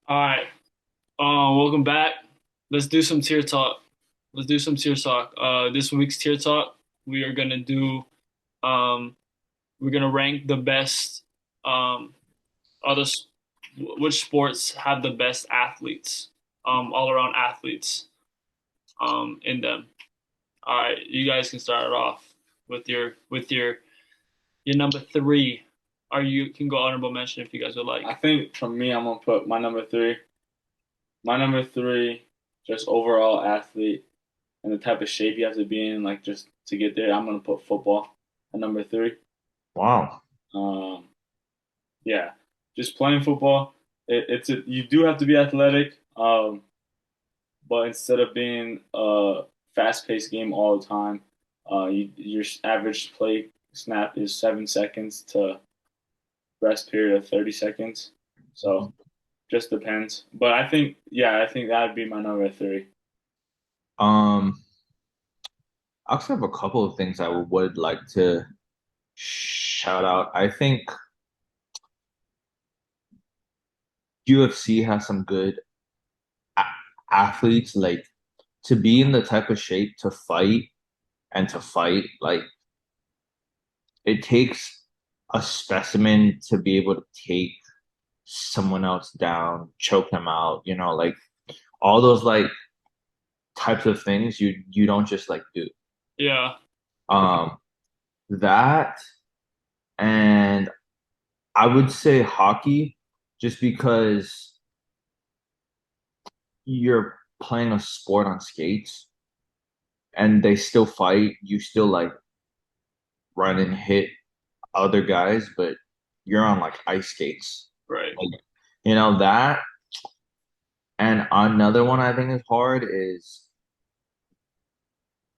All right. Welcome back. Let's do some tier talk. Let's do some tier talk. This week's tier talk, we are gonna do. Um, we're gonna rank the best. Other which sports have the best athletes. All around athletes. In them. All right. You guys can start it off with your number three. Or you can go honorable mention if you guys would like. I think for me, I'm gonna put my number three. My number three, just overall athlete and the type of shape you have to be in, like just to get there. I'm gonna put football at number three. Wow. Um, yeah, just playing football. You do have to be athletic. But instead of being a fast-paced game all the time, your average play snap is 7 seconds to rest period of 30 seconds. So just depends. But I think that'd be my number three. Um, I actually have a couple of things I would like to shout out. I think UFC has some good a athletes, like to be in the type of shape to fight and to fight, like it takes a specimen to be able to take someone else down, choke them out, like all those like types of things you don't just like do. Yeah. Um, that and I would say hockey, just because you're playing a sport on skates and they still fight, you still like run and hit other guys, but you're on like ice skates. Right. Like, that. And another one I think is hard is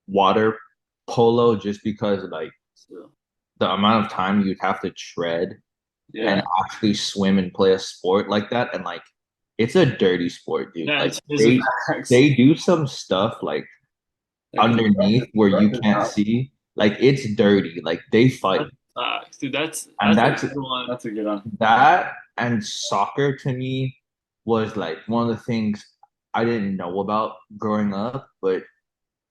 water polo, just because like So, the amount of time you'd have to tread and Yeah. actually swim and play a sport like that. And like, it's a dirty sport, dude. yeah, Like it's physical. Facts. they do some stuff like Like the underneath where you breath is can't out. see. Like it's dirty. Like they fight. That's facts, dude. That's And that's a good one. That's a good one. that and soccer to me was like one of the things I didn't know about growing up, but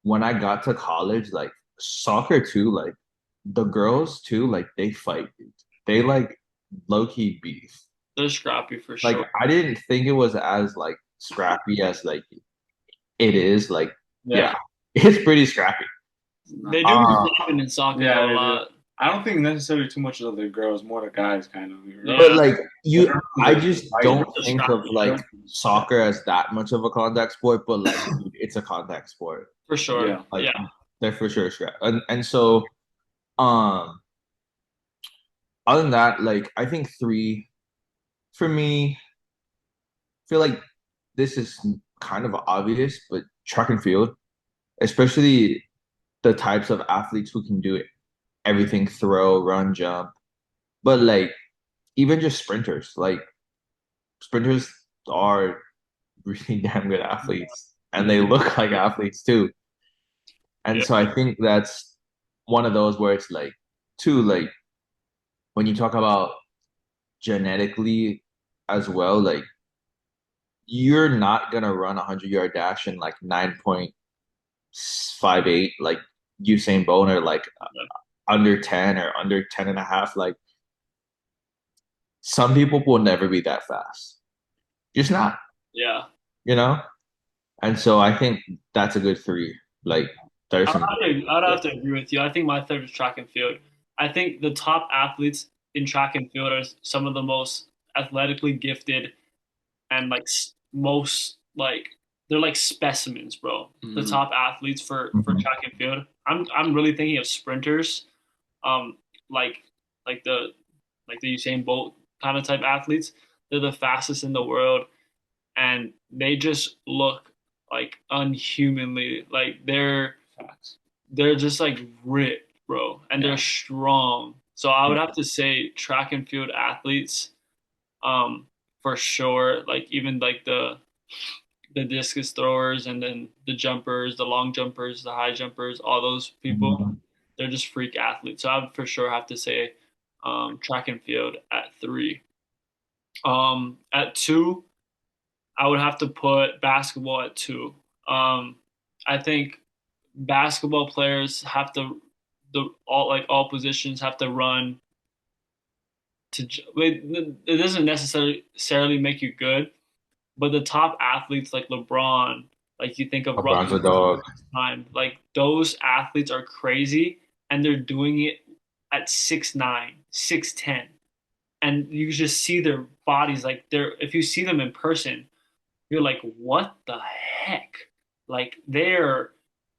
when I got to college, like soccer too, like the girls too, like they fight, dude. They like low key beef. They're scrappy for Like sure. I didn't think it was as like scrappy as like it is. Like, Yeah. yeah, it's pretty scrappy. They do be Uh, scrapping in soccer Yeah, though a they do. lot. I don't think necessarily too much of the girls, more the guys, kind of. but Yeah, like The you, girls I are just fighting. don't they're think of scrappy like soccer as that much of a contact sport, but like dude, it's a contact sport. for sure. Yeah. Like Yeah, they're for sure scrap. And so um other than that, like I think three for me, I feel like this is kind of obvious, but track and field, especially the types of athletes who can do it, everything, throw, run, jump, but like even just sprinters, like sprinters are really damn good athletes and they look like athletes too. And yeah, so I think that's one of those where it's like, too, like when you talk about genetically as well, like you're not gonna run a 100-yard dash in like 9.58, like Usain Bolt, or like under 10 or under 10 and a half. Like some people will never be that fast. Just not, yeah. you know? And so I think that's a good three. Like there's some I'd have to agree with you. I think my third is track and field. I think the top athletes in track and field are some of the most athletically gifted and like most like they're like specimens, bro. The Mm-hmm. top athletes for Mhm. track and field. I'm really thinking of sprinters, um, like like the like the Usain Bolt kind of type athletes. They're the fastest in the world, and they just look like unhumanly like Facts. they're just like ripped, bro, and they're Yeah. strong. So I would have to say track and field athletes, um, for sure. Like even like the discus throwers and then the jumpers, the long jumpers, the high jumpers, all those people, Mhm. they're just freak athletes. So I would for sure have to say track and field at three. At two, I would have to put basketball at two. Um, I think basketball players have to all positions have to run it doesn't necessarily make you good, but the top athletes like LeBron, like you think of LeBron's a Russell dog. time, like those athletes are crazy and they're doing it at 6'9", 6'10", and you just see their bodies like they're if you see them in person, you're like, what the heck? Like they're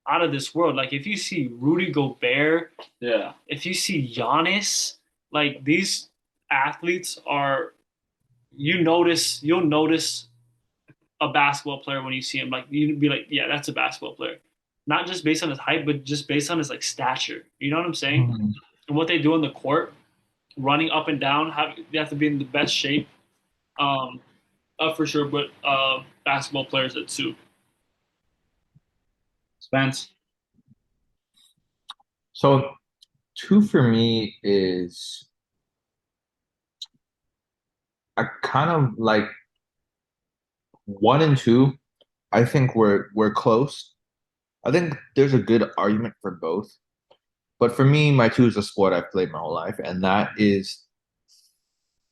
out of this world. Like if you see Rudy Gobert, Yeah. if you see Giannis, like these athletes are you'll notice a basketball player when you see him. Like you'd be like, yeah, that's a basketball player. Not just based on his height, but just based on his like stature. You know what I'm saying? Mhm. And what they do on the court, running up and down, they have to be in the best shape. Um, for sure, but basketball players at two. Spence. So two for me is I kind of like one and two. I think we're close. I think there's a good argument for both. But for me, my two is a sport I've played my whole life, and that is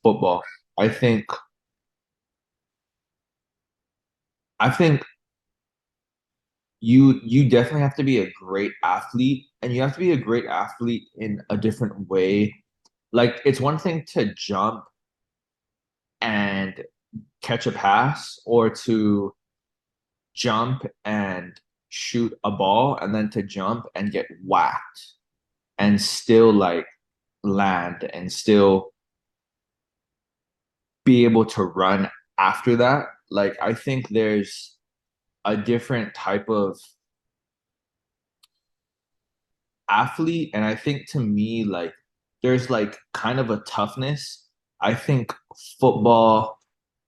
football. I think I think you definitely have to be a great athlete, and you have to be a great athlete in a different way. Like it's one thing to jump and catch a pass, or to jump and shoot a ball, and then to jump and get whacked and still like land and still be able to run after that. Like I think there's a different type of athlete, and I think to me like there's like kind of a toughness. I think football,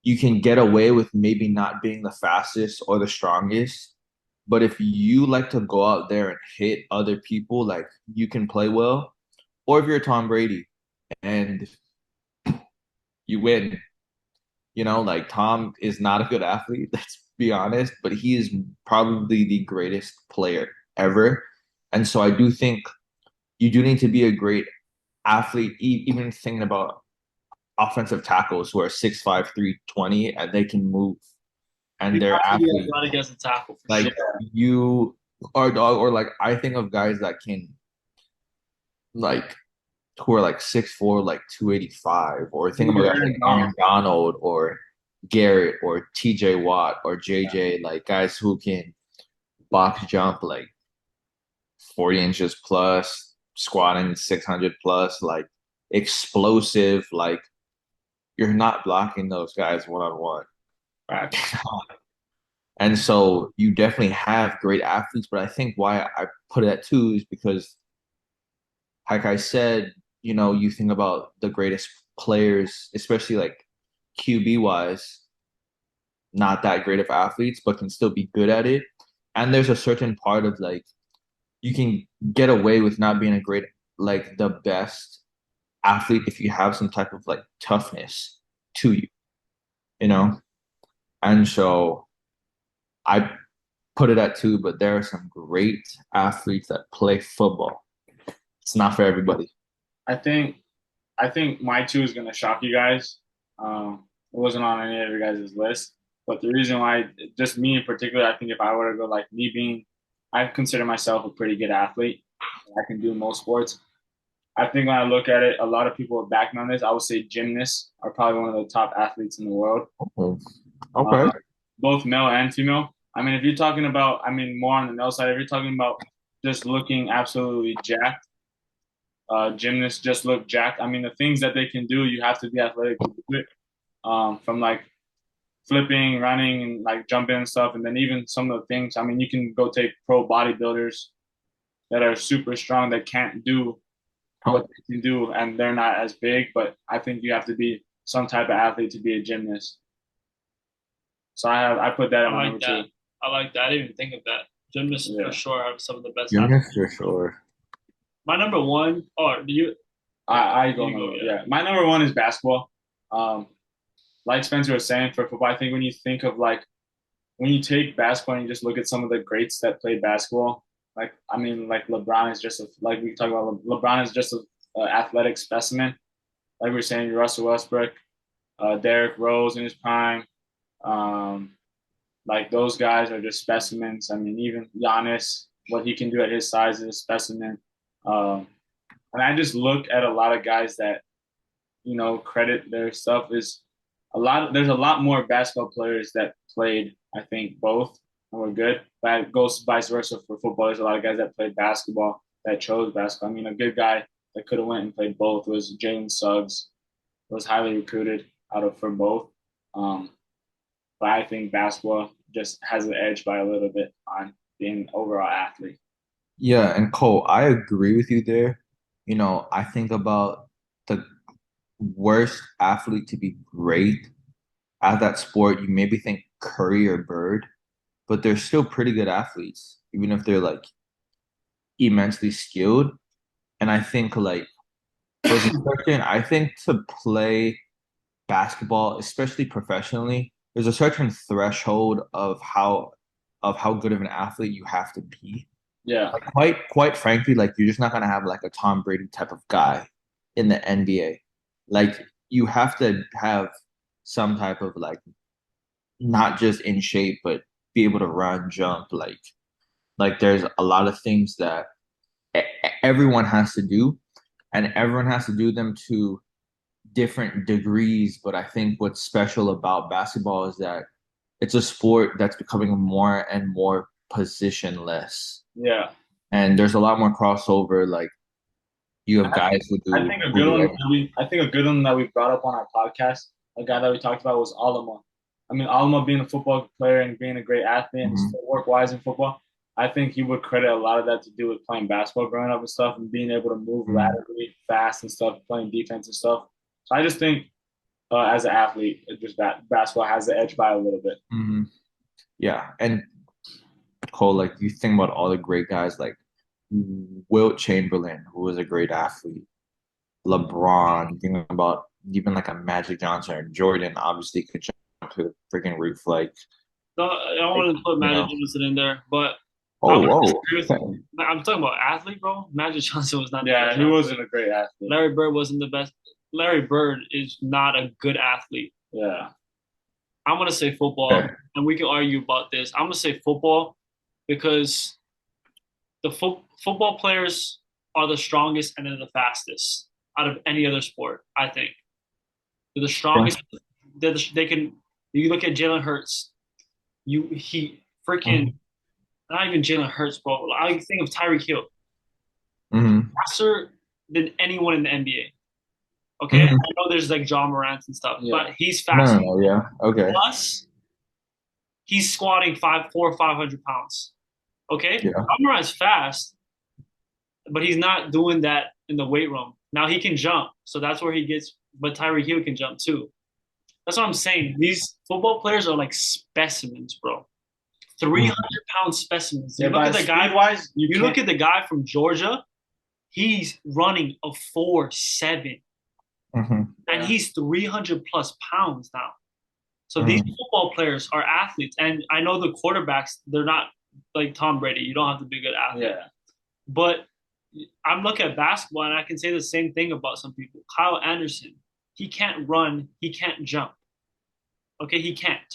you can get away with maybe not being the fastest or the strongest, but if you like to go out there and hit other people, like you can play well. Or if you're Tom Brady and you win, like Tom is not a good athlete, let's be honest, but he is probably the greatest player ever. And so I do think you do need to be a great athlete, even thinking about offensive tackles who are 6'5", 320, and they can move and You they're have to be athletes. athletic as a tackle for Like sure. you are dog, or like I think of guys that can like who are like 6'4", like 285, or think about guys like Aaron Donald. Aaron Donald or Garrett or TJ Watt or JJ, like guys who can box jump like 40 inches plus, squatting 600 plus, like explosive, like you're not blocking those guys one on one. Right. And so you definitely have great athletes, but I think why I put it at two is because, like I said, you think about the greatest players, especially like QB wise, not that great of athletes, but can still be good at it. And there's a certain part of like you can get away with not being a great, like the best athlete if you have some type of like toughness to you, you know? And so I put it at two, but there are some great athletes that play football. It's not for everybody. I think I think my two is gonna shock you guys. It wasn't on any of your guys' list, but the reason why, just me in particular, I think if I were to go like me being, I consider myself a pretty good athlete. I can do most sports. I think when I look at it, a lot of people are backing on this. I would say gymnasts are probably one of the top athletes in the world, Okay. both male and female. I mean, if you're talking about, I mean, more on the male side, if you're talking about just looking absolutely jacked, gymnasts just look jacked. I mean, the things that they can do, you have to be athletic to do it. From like flipping, running, and like jumping and stuff, and then even some of the things. I mean, you can go take pro bodybuilders that are super strong that can't do what they can do, and they're not as big. But I think you have to be some type of athlete to be a gymnast. So I put that at I my like number that. two. I like that. I didn't even think of that. Gymnasts for Yeah, sure have some of the best athletes. Gymnasts for sure. My number one. Do you? I go You go. number Yeah. yeah. My number one is basketball. Um, like Spencer was saying for football, I think when you think of like when you take basketball and you just look at some of the greats that played basketball, like I mean, like LeBron is just a, like we talk about LeBron is just a athletic specimen. Like we were saying, Russell Westbrook, Derrick Rose in his prime, um, like those guys are just specimens. I mean, even Giannis, what he can do at his size is a specimen. Um, and I just look at a lot of guys that credit their stuff is a lot. There's a lot more basketball players that played, I think, both and were good. But it goes vice versa for football. There's a lot of guys that played basketball that chose basketball. I mean, a good guy that could have went and played both was Jalen Suggs. Was highly recruited out of for both. Um, but I think basketball just has an edge by a little bit on being an overall athlete. Yeah, and Cole, I agree with you there. I think about the worst athlete to be great at that sport. You maybe think Curry or Bird, but they're still pretty good athletes, even if they're like immensely skilled. And I think like there's a certain, I think to play basketball, especially professionally, there's a certain threshold of how good of an athlete you have to be. Yeah, Like quite frankly, like you're just not gonna have like a Tom Brady type of guy in the NBA. Like you have to have some type of like not just in shape, but be able to run, jump. Like there's a lot of things that everyone has to do, and everyone has to do them to different degrees. But I think what's special about basketball is that it's a sport that's becoming more and more positionless. yeah. And there's a lot more crossover. Like you have I guys think I think a who good do one everything. that we I think a good one that we brought up on our podcast, a guy that we talked about was Alama. I mean, Alama being a football player and being a great athlete and Mhm. still work wise in football, I think he would credit a lot of that to do with playing basketball growing up and stuff and being able to move Mhm. laterally fast and stuff, playing defense and stuff. So I just think as an athlete, just that basketball has the edge by a little bit. Mhm. Yeah, and Cole, like you think about all the great guys like Wilt Chamberlain, who was a great athlete, LeBron, think about even like a Magic Johnson or Jordan, obviously could jump to the freaking roof. So I Like, wanted to put you Magic know, Johnson in there, but I oh, would whoa. disagree with Okay. you. I'm talking about athlete, bro. Magic Johnson was not the Yeah, best he athlete. wasn't a great athlete. Larry Bird wasn't the best. Larry Bird is not a good athlete. Yeah, I'm gonna say football, Okay. and we can argue about this. I'm gonna say football because the football players are the strongest and they're the fastest out of any other sport. I think they're the Yeah. strongest. They can. You look at Jalen Hurts. He freaking Mhm. not even Jalen Hurts, bro. I think of Tyreek Hill. He's Mhm. faster than anyone in the NBA. Okay, I Mhm. know there's like John Morant and stuff, yeah, but he's No, no, faster. no, yeah. Okay. Plus, he's squatting 5'4", 500 pounds. Okay, Yeah. John Morant's fast, but he's not doing that in the weight room. Now he can jump, so that's where he gets. But Tyreek Hill can jump too. That's what I'm saying. These football players are like specimens, bro. 300-pound specimens. yeah. By speed wise, you You can't. look at the guy from Georgia. He's running a 4.7, Mhm. and Yeah, he's 300 plus pounds now. So these Mhm. football players are athletes, and I know the quarterbacks. They're not like Tom Brady. You don't have to be a good athlete, yeah. but I'm looking at basketball, and I can say the same thing about some people. Kyle Anderson, he can't run, he can't jump. Okay, he can't.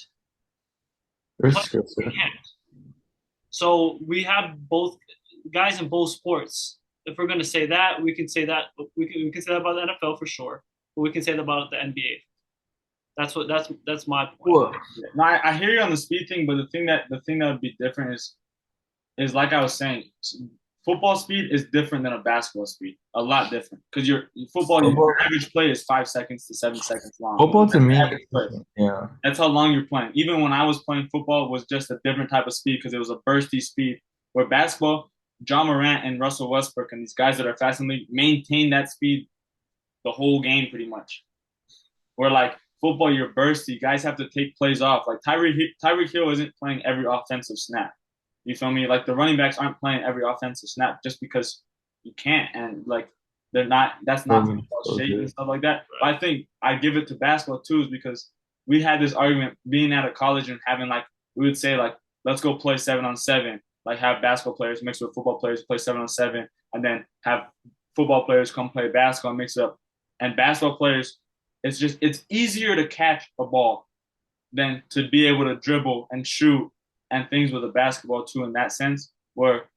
There's Plus, skill he set. can't. So we have both guys in both sports. If we're going to say that, we can say that we can say that about the NFL for sure, but we can say that about the NBA. That's my point. Well, No, I hear you on the speed thing, but the thing that would be different is like I was saying, football speed is different than a basketball speed. A lot different because your football your football, average play is 5 seconds to 7 seconds long. football to That's the me, average play. yeah. That's how long you're playing. Even when I was playing football, it was just a different type of speed because it was a bursty speed. Where basketball, John Morant and Russell Westbrook and these guys that are fast in the league maintain that speed the whole game pretty much. Where like football, you're bursty. Guys have to take plays off. Like Tyreek Hill isn't playing every offensive snap. You feel me? Like the running backs aren't playing every offensive snap just because you can't. And like they're not. That's not Doesn't football so shape and good. stuff like that. But I think I give it to basketball too, is because we had this argument being at a college and having like we would say like let's go play 7-on-7, like have basketball players mixed with football players play 7-on-7, and then have football players come play basketball mix up. And basketball players, it's easier to catch a ball than to be able to dribble and shoot and things with a basketball too in that sense. Where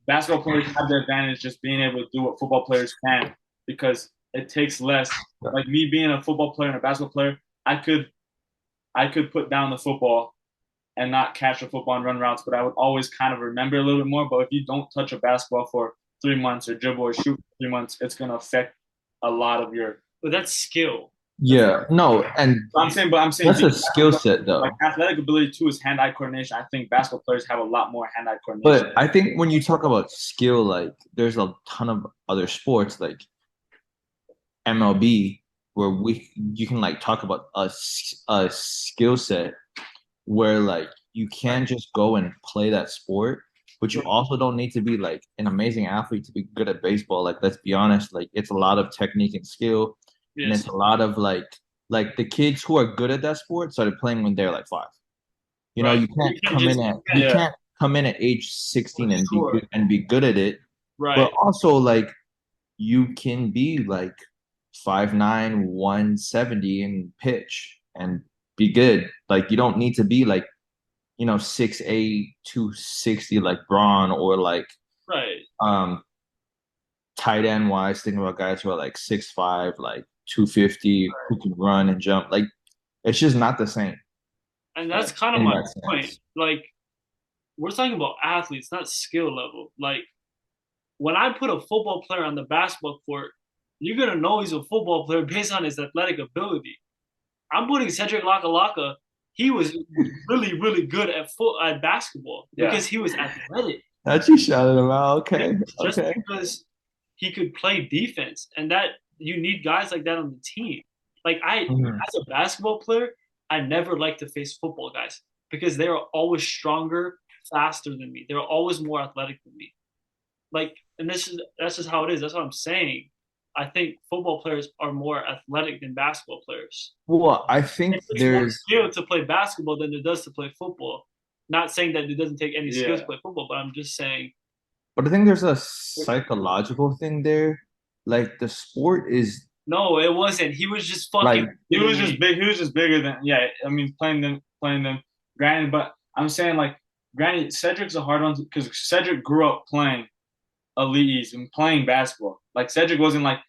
basketball players have the advantage just being able to do what football players can because it takes less. Like me being a football player and a basketball player, I could put down the football and not catch a football and run routes, but I would always kind of remember a little bit more. But if you don't touch a basketball for 3 months or dribble or shoot for 3 months, it's gonna affect a lot of your. But that's skill. Yeah, no, and But I'm saying that's a skill set though. like athletic ability too is hand-eye coordination. I think basketball players have a lot more hand-eye But coordination. I think when you talk about skill, like there's a ton of other sports like MLB where you can like talk about a skill set where like you can just go and play that sport, but you also don't need to be like an amazing athlete to be good at baseball. Like let's be honest, like it's a lot of technique and skill, and Yes. it's a lot of like the kids who are good at that sport started playing when they're like 5. You know, Right. you can't You can't come just- in at Yeah. can't come in at age 16 and be Sure. good, and be good at it. Right. But also like you can be like 5'9", 170 and pitch and be good. Like you don't need to be like, 6'8", 260 like Braun or like Right. tight end wise, thinking about guys who are like 6'5", like 250, who can run and jump. Like it's just not the same. And that's kind of In my that sense. point. Like, we're talking about athletes, not skill level. Like, when I put a football player on the basketball court, you're gonna know he's a football player based on his athletic ability. I'm putting Cedric Lakalaka. He was really, really good at basketball Yeah. because he was athletic. That you shouted him out. Okay. Just Okay. because he could play defense, and that you need guys like that on the team. Like Mhm. as a basketball player, I never like to face football guys because they are always stronger, faster than me. They're always more athletic than me. Like, and that's just how it is. That's what I'm saying. I think football players are more athletic than basketball players. Well, I think It takes more there's skill to play basketball than it does to play football. Not saying that it doesn't take any skills to Yeah. play football, but I'm just saying But I think there's a psychological thing there. Like the sport is no, it wasn't. He was just fucking. like He was just big. He was just bigger than. Yeah, I mean, playing them. Granted, but I'm saying like, granted, Cedric's a hard one because Cedric grew up playing elites and playing basketball. Like Cedric it wasn't like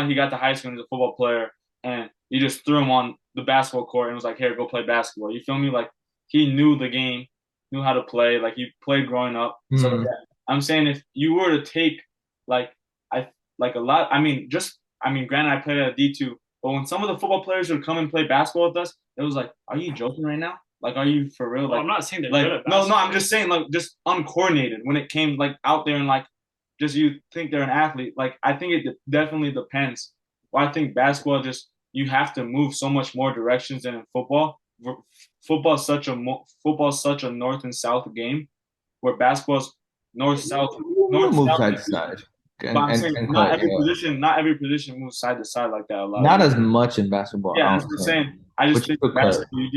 he got to high school and he was a football player and you just threw him on the basketball court and was like, here, go play basketball. You feel me? Like he knew the game, knew how to play. Like he played growing up. So Mhm. I'm saying if you were to take like I like a lot. Granted, I played at a D2, but when some of the football players would come and play basketball with us, it was like, are you joking right now? Like, are you for real? Well, Like, I'm not saying they're like good at no, basketball. I'm just saying like just uncoordinated when it came like out there and like just you think they're an athlete. Like I think it definitely depends. Well, I think basketball just you have to move so much more directions than in football. Football's such a north and south game, where basketball's north south we'll north move south. side to side. But I'm saying And not cut, every yeah. position moves side to side like that a lot. Not as much in basketball. Yeah, I that's don't what I'm think. saying. I just But you think could cut. basketball,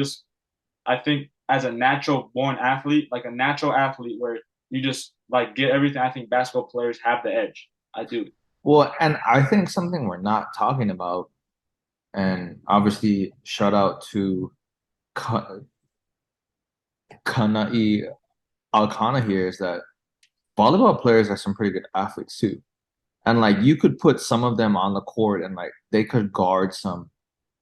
I think as a natural born athlete, like a natural athlete where you just like get everything, I think basketball players have the edge. I do. Well, and I think something we're not talking about, and obviously shout out to Kanai Alcana here, is that volleyball players are some pretty good athletes too. And like you could put some of them on the court and like they could guard some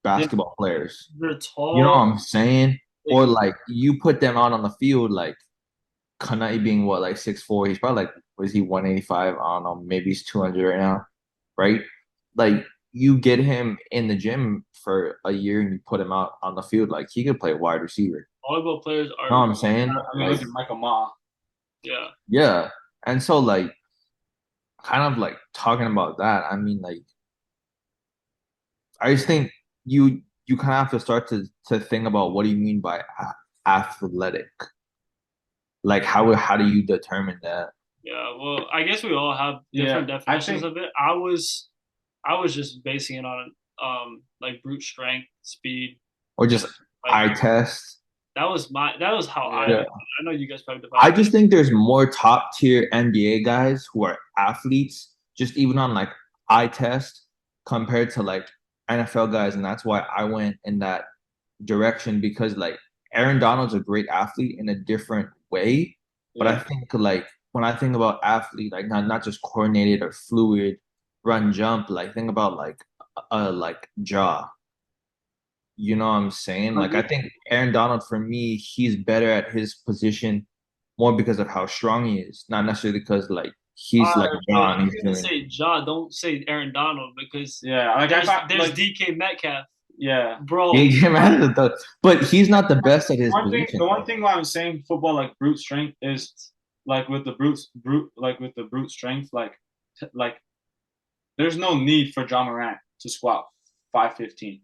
basketball players. They're tall. You know what I'm saying? Or like you put them out on the field, like Kanai being what, like 6'4", he's probably like, was he 185? I don't know, maybe he's 200 right now, right? Like you get him in the gym for a year and you put him out on the field, like he could play wide receiver. Volleyball players are. You know what I'm saying? I mean, Like, look at Michael Ma. Yeah. yeah. And so like kind of like talking about that, I mean like I just think you kind of have to start to think about what do you mean by athletic? Like how do you determine that? Yeah. Well, I guess we all have different Yeah, definitions of it. I was just basing it on like brute strength, speed. or just Like eye test. that was how Yeah. I know you guys probably I divided. just think there's more top tier NBA guys who are athletes, just even on like eye test compared to like NFL guys, and that's why I went in that direction because like Aaron Donald's a great athlete in a different way, but I Yeah. think like when I think about athlete, like not just coordinated or fluid run jump, like think about like jaw. You know what I'm saying? Like I think Aaron Donald for me, he's better at his position more because of how strong he is, not necessarily because like All he's like right, but John, if he's you're gonna doing say Ja, don't say Aaron Donald because Yeah. Like I thought, there's like DK Metcalf, yeah. bro. but he's not the best at his position. The one thing why I'm saying football like brute strength is like with the brute strength, like there's no need for John Morant to squat 515.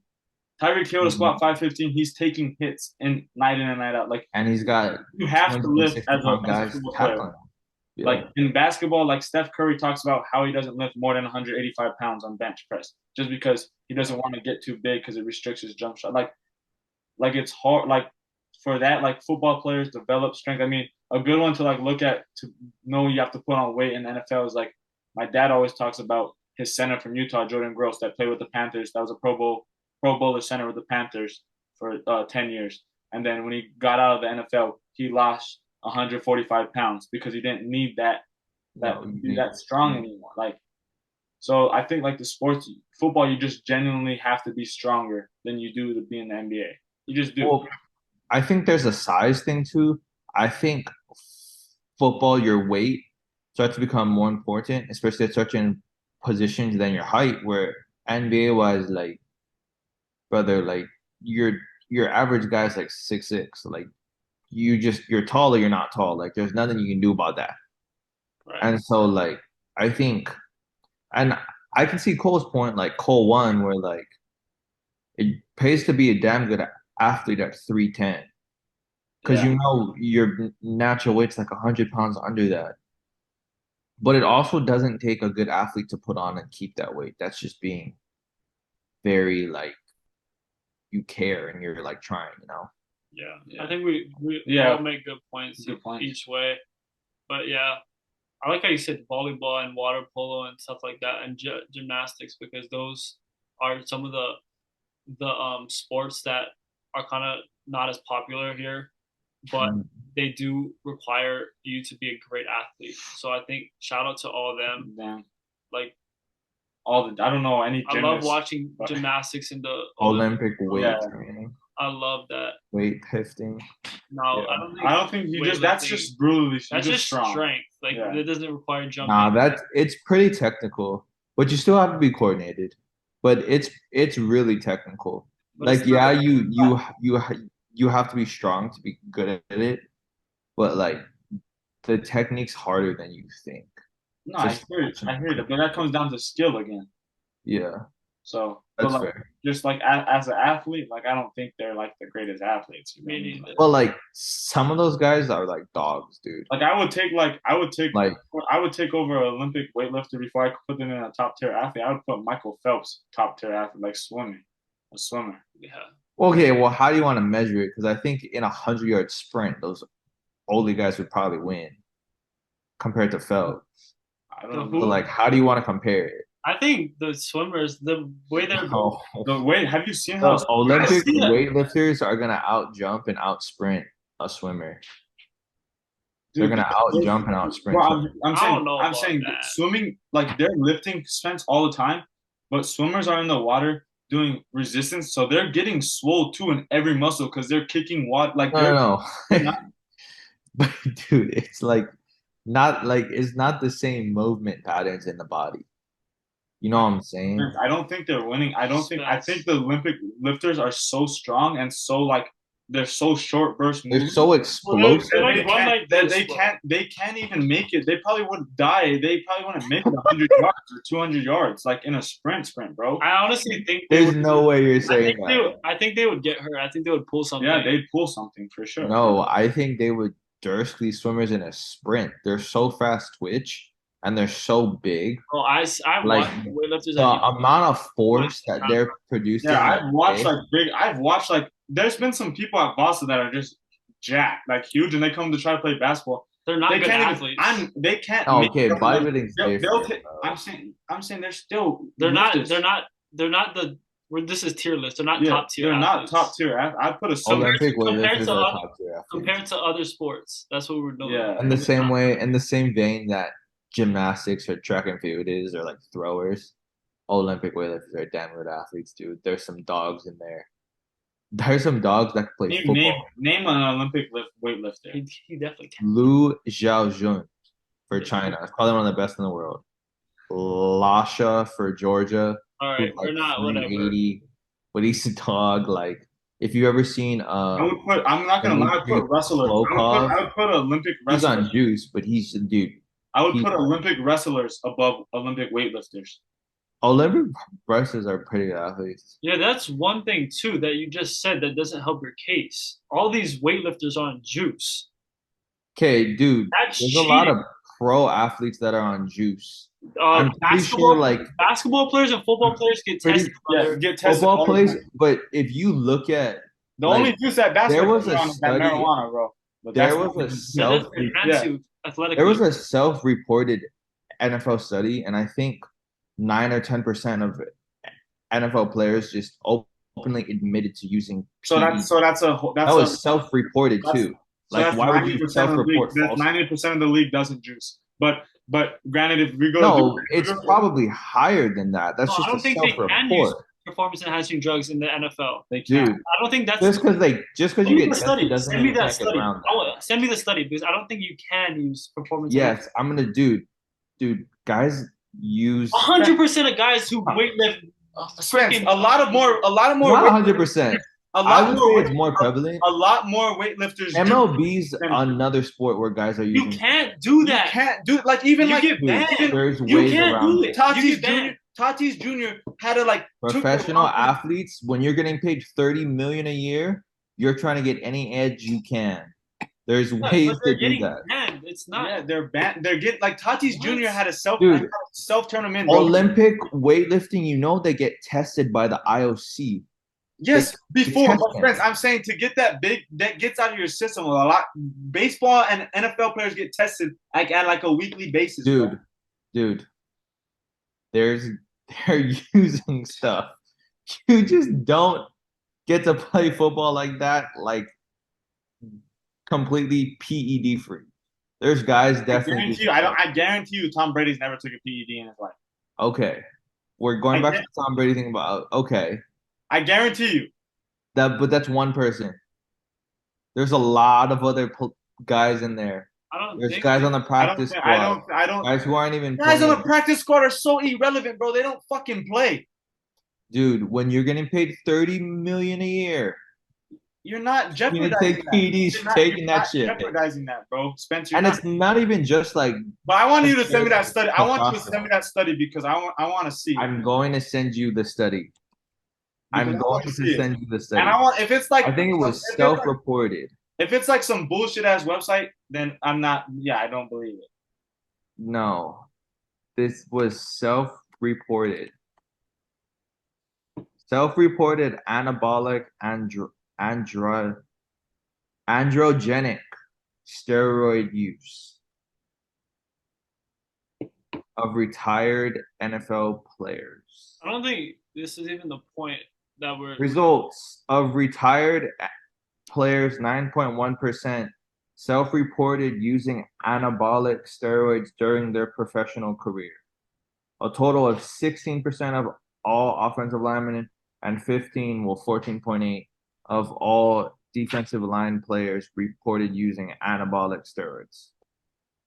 Tyreek Hill to squat 515, he's taking hits night in and night out. Like And he's got you have to lift 260 pound as a guys football player. tackling him. Yeah. Like in basketball, like Steph Curry talks about how he doesn't lift more than 185 pounds on bench press just because he doesn't want to get too big because it restricts his jump shot. Like it's hard. Like for that, like football players develop strength. I mean, a good one to like look at to know you have to put on weight in the NFL is like my dad always talks about his center from Utah, Jordan Gross, that played with the Panthers. That was a Pro Bowler center with the Panthers for 10 years. And then when he got out of the NFL, he lost 145 pounds because he didn't need that strong anymore. Like, so I think like the sports, football, you just genuinely have to be stronger than you do to be in the NBA. You just do. Well, I think there's a size thing too. I think football, your weight starts to become more important, especially at certain positions than your height. Where NBA wise, like brother, like your average guy's like 6'6". Like you're tall or you're not tall. Like there's nothing you can do about that. Right. And so like I think, and I can see Cole's point, like Cole won, where like it pays to be a damn good athlete at 310 because Yeah. you know your natural weight's like 100 pounds under that. But it also doesn't take a good athlete to put on and keep that weight. That's just being very like you care and you're like trying, you know. Yeah. I think we Yeah. all make good points each way, but yeah, I like how you said volleyball and water polo and stuff like that, and gymnastics because those are some of the sports that are kind of not as popular here, but they do require you to be a great athlete. So I think shout out to all of them. Damn. Like I don't know any I love watching gymnastics in the Olympic weight Yeah. training, I love that. weight lifting. No, Yeah. I don't think you just. That's weightlifting- just brutally. That's just strong. strength. Like Yeah. it doesn't require jumping. Nah, it's pretty technical, but you still have to be coordinated. But it's really technical. But Like it's not- you have to be strong to be good at it, but like the technique's harder than you think. No, I hear it, but that comes down to skill again. Yeah, So, that's but like, fair. just like as an athlete, like I don't think they're like the greatest athletes. You know? Me neither. Well, like some of those guys are like dogs, dude. Like I would take Like over an Olympic weightlifter before I could put them in a top tier athlete. I would put Michael Phelps top tier athlete, like swimming, a swimmer. Yeah. okay, well, how do you want to measure it? Because I think in 100-yard sprint, those older guys would probably win compared to Phelps. I don't The know. So like, how do you want to compare it? I think the swimmers, the way they're Oh, Have you seen how the Olympic Yeah. weightlifters are gonna out jump and out sprint a swimmer. They're gonna out jump and out sprint. Well, I'm I saying, don't know I'm about saying that. swimming, like they're lifting sprints all the time, but swimmers are in the water doing resistance, so they're getting swole too in every muscle because they're kicking water. Like No. not- But dude, it's like not like it's not the same movement patterns in the body. You know what I'm saying? I don't think they're winning. I think the Olympic lifters are so strong and so like they're so short burst They're movements. so explosive. They can't even make it. They probably would die. They probably wouldn't make it 100 yards or 200 yards, like in a sprint, bro. I honestly think There's no way you're saying that. I think they would get hurt. I think they would pull something. Yeah, they'd pull something for sure. No, I think they would dirk these swimmers in a sprint. They're so fast twitch and they're so big. Oh, I've Like, watched weightlifters. The amount of force that they're producing. Yeah, I've watched like there's been some people at Boston that are just jacked, like huge, and they come to try to play basketball. They're not They good can't athletes. they can't. Oh, make okay, them- bodybuilding's they'll different. I'm saying they're still. They're not. lifters. They're not the. Where this is tier list. They're not Yeah, top tier. they're athletes. not top tier. I put a Olympic compared weightlifters to are other- top tier athletes. compared to other sports. That's what we're doing. Yeah. In the same way, in the same vein that gymnastics or track and field is, or like throwers, Olympic weightlifters are damn good athletes, dude. There's some dogs in there. There's some dogs that can play football. Name an Olympic weightlifter. He definitely can. Lu Xiaojun for China. It's probably one of the best in the world. Lasha for Georgia. All right, who's we're like not whatever. 380, but he's a dog. Like, if you ever seen I'm not gonna lie. I would put wrestlers. I would put Olympic he's wrestlers. on juice, but he's a dude. I would put Olympic wrestlers above Olympic weightlifters. Olympic wrestlers are pretty good athletes. Yeah, that's one thing too that you just said that doesn't help your case. All these weightlifters are on juice. Okay, dude. That's There's cheating. a lot of pro athletes that are on juice. I'm pretty Basketball, sure, like basketball players and football players get pretty- tested. Yeah, get tested. football all the plays, time. but if you look at The like, only juice that basketball there was a is on is that study- marijuana, bro. But there that's was not- a That self doesn't enhance you athletically. there was a self-reported NFL study, and I think 9 or 10% of NFL players just openly admitted to using. So that's that was self-reported that's- too. Like, why would you self-report false? 90% of the league doesn't juice. But granted, if we go, No, it's probably higher than that. That's No, I just don't a think they can use self-report, performance enhancing drugs in the NFL. they can't. dude. I don't think that's Just because you Send me get the tested study. doesn't Send mean me you that can't get study. around that. Send me the study because I don't think you can use performance. Yes, I'm gonna, dude. Guys use 100% of guys who weightlift. Friends, a lot more. not weight- 100%. A I lot would more. say it's more prevalent. A lot more weightlifters. MLB's another sport where guys are You using. can't do You that. can't do like even You like get Dude, banned. there's You ways can't around do it. it. Tatis You get Jr. banned. Tatis Jr. had to like took Professional the- athletes, when you're getting paid 30 million a year, you're trying to get any edge you can. There's But ways they're to do getting that. banned. It's not. Yeah, they're banned. They're getting like Tatis What? Jr. had a Dude. self turn him in. Bro. Olympic weightlifting, they get tested by the IOC. Yes, before, test but them. friends, I'm saying to get that big, that gets out of your system a lot. Baseball and NFL players get tested like at like a weekly basis, bro. Dude, they're using stuff. You just don't get to play football like that, like completely PED free. There's guys definitely. I guarantee you, Tom Brady's never took a PED in his life. Okay, we're going back to the Tom Brady thing about. Okay, I guarantee you. but that's one person. There's a lot of other guys in there. I don't There's think guys on the I don't. practice think- squad. I don't. Guys who aren't even Guys on the playing. practice squad are so irrelevant, bro. They don't fucking play. Dude, when you're getting paid 30 million a year, You're not you need jeopardizing to take that. PEDs You're not- taking you're that not shit. Jeopardizing that, bro. Spencer. And it's not even just like But I want you to send me that study. I Testosterone. want you to send me that study because I want to see. I'm going to send you the study. I'm Because I going wanna to see it. send you the study. And I want if it's like I think it was if it's like- self-reported. If it's like some bullshit ass website, then I'm not. Yeah, I don't believe it. No, this was self-reported. Self-reported anabolic androgenic steroid use of retired NFL players. I don't think this is even the point that we're. Results of retired players 9.1% self-reported using anabolic steroids during their professional career. A total of 16% of all offensive linemen and 14.8 of all defensive line players reported using anabolic steroids.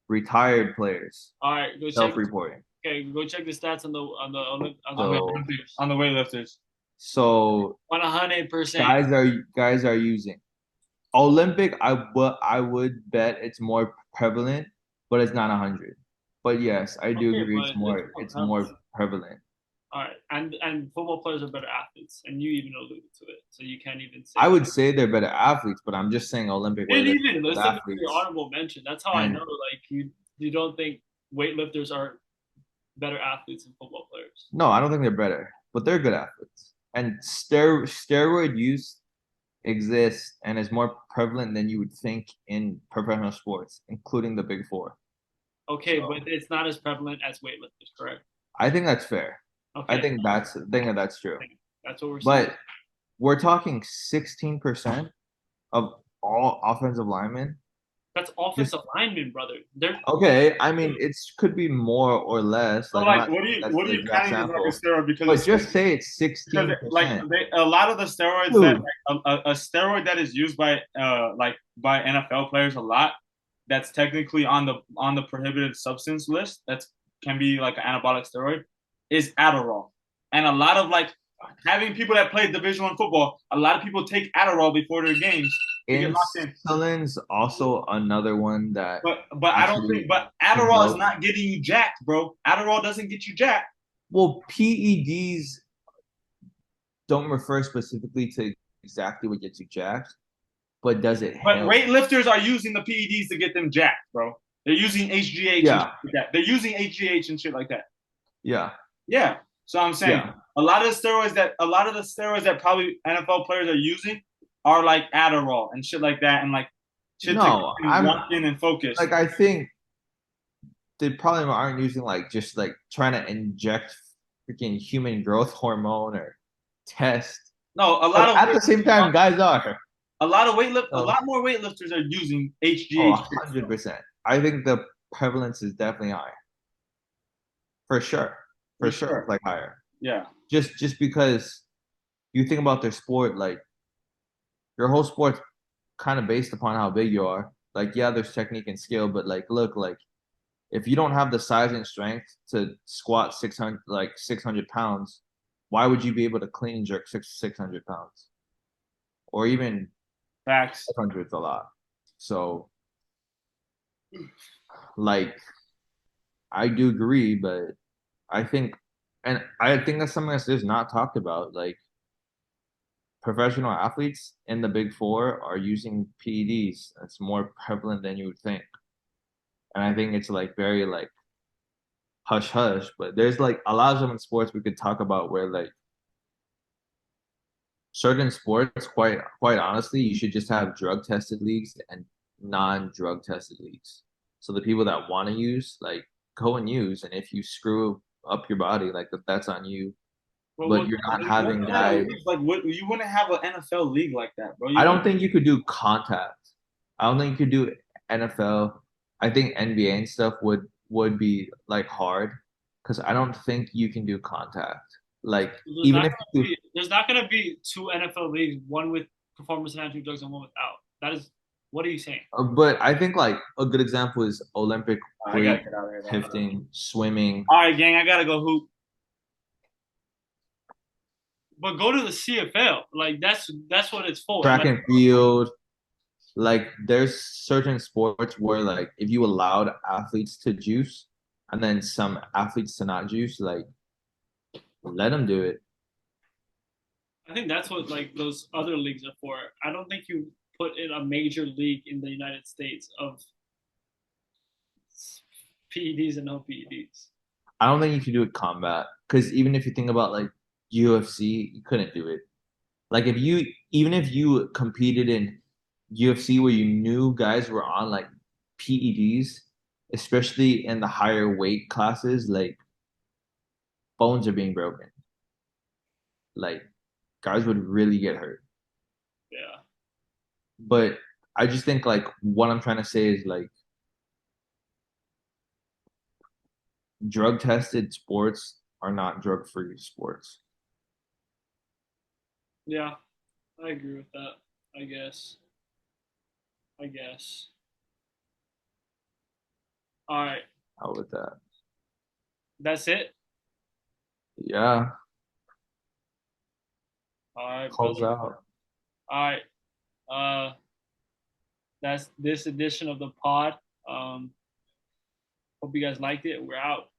Retired players All right, go check. self-reporting. Okay, go check the stats on the So- On the weightlifters. So 100%. guys are using Olympic. I would bet it's more prevalent, but it's not 100. But yes, I do Okay, agree. but It's more prevalent. All right, and football players are better athletes, and you even alluded to it, so you can't even say. I would say they're better athletes, but I'm just saying Olympic You didn't weightlifters even are listen to athletes. your honorable mention. That's how I And- know, like you don't think weightlifters are better athletes than football players. No, I don't think they're better, but they're good athletes. And steroid use exists and is more prevalent than you would think in professional sports, including the Big Four. Okay, So but it's not as prevalent as weightlifters, correct? I think that's fair. I Okay, think that's true. that's what we're saying. But we're talking 16% of all offensive linemen. That's Just offensive linemen, brother. They're okay. I mean, it's could be more or less. So Like I'm like, not saying that's what are the you exact counting as like a sample, steroid? but just say it's Because 16%. a lot of the steroids that Dude, like, a steroid that is used by by NFL players a lot, that's technically on the prohibited substance list, that's can be like an anabolic steroid, is Adderall. And a lot of like having people that play Division I football, a lot of people take Adderall before their games to get locked in. insulin's also another one that But I don't actually think Adderall is promotes. not getting you jacked, bro. Adderall doesn't get you jacked. Well, PEDs don't refer specifically to exactly what gets you jacked, but does it But help? weightlifters are using the PEDs to get them jacked, bro. They're using HGH and Yeah, shit like that. They're using HGH and shit like that. yeah, Yeah. So I'm saying yeah. a lot of the steroids that probably NFL players are using are like Adderall and shit like that, and like shit to No, keep them I'm locked in and focused. like I think they probably aren't using like just like trying to inject freaking human growth hormone or test. No, But at the same time, guys are. a So, lot more weightlifters are using oh, HGH. 100%. I think the prevalence is definitely high. For sure. For For sure, sure. like higher. Yeah. Just because you think about their sport, like your whole sport's kind of based upon how big you are. Like, yeah, there's technique and skill, but like, look, like if you don't have the size and strength to squat 600 pounds, why would you be able to clean and jerk 600 pounds? Or even Facts. 500 is a lot. So, like, I do agree, but I think, and I think that's something that's just not talked about. Like, professional athletes in the Big Four are using PEDs. It's more prevalent than you would think. And I think it's like very like hush hush, but there's like a lot of different sports we could talk about where like certain sports, quite honestly, you should just have drug tested leagues and non-drug tested leagues. So the people that want to use, like, go and use, and if you screw up your body, like that's on you. But But you're not having guys. Like what you wouldn't have an NFL league like that, bro. I don't think you could do contact. I don't think you could do NFL. I think NBA and stuff would be like hard because I don't think you can do contact. Like even if you, there's not gonna be two NFL leagues, one with performance enhancing drugs and one without. That is, what are you saying? but I think like a good example is Olympic I gotta get out of here. lifting, swimming. All right, gang, I gotta go hoop. But go to the CFL. Like that's what it's for. Track Like, and field. Like there's certain sports where like if you allowed athletes to juice and then some athletes to not juice, like let them do it. I think that's what like those other leagues are for. I don't think you put in a major league in the United States of PEDs and no PEDs. I don't think you can do it combat because even if you think about like UFC, you couldn't do it. Like if you even if you competed in UFC where you knew guys were on like PEDs, especially in the higher weight classes, like bones are being broken. Like guys would really get hurt. Yeah. But I just think like what I'm trying to say is like drug tested sports are not drug free sports. Yeah, I agree with that. I guess. I guess. All right. How with that? That's it. Yeah, All right, calls brother. out. All right. That's this edition of the pod. Hope you guys liked it. We're out.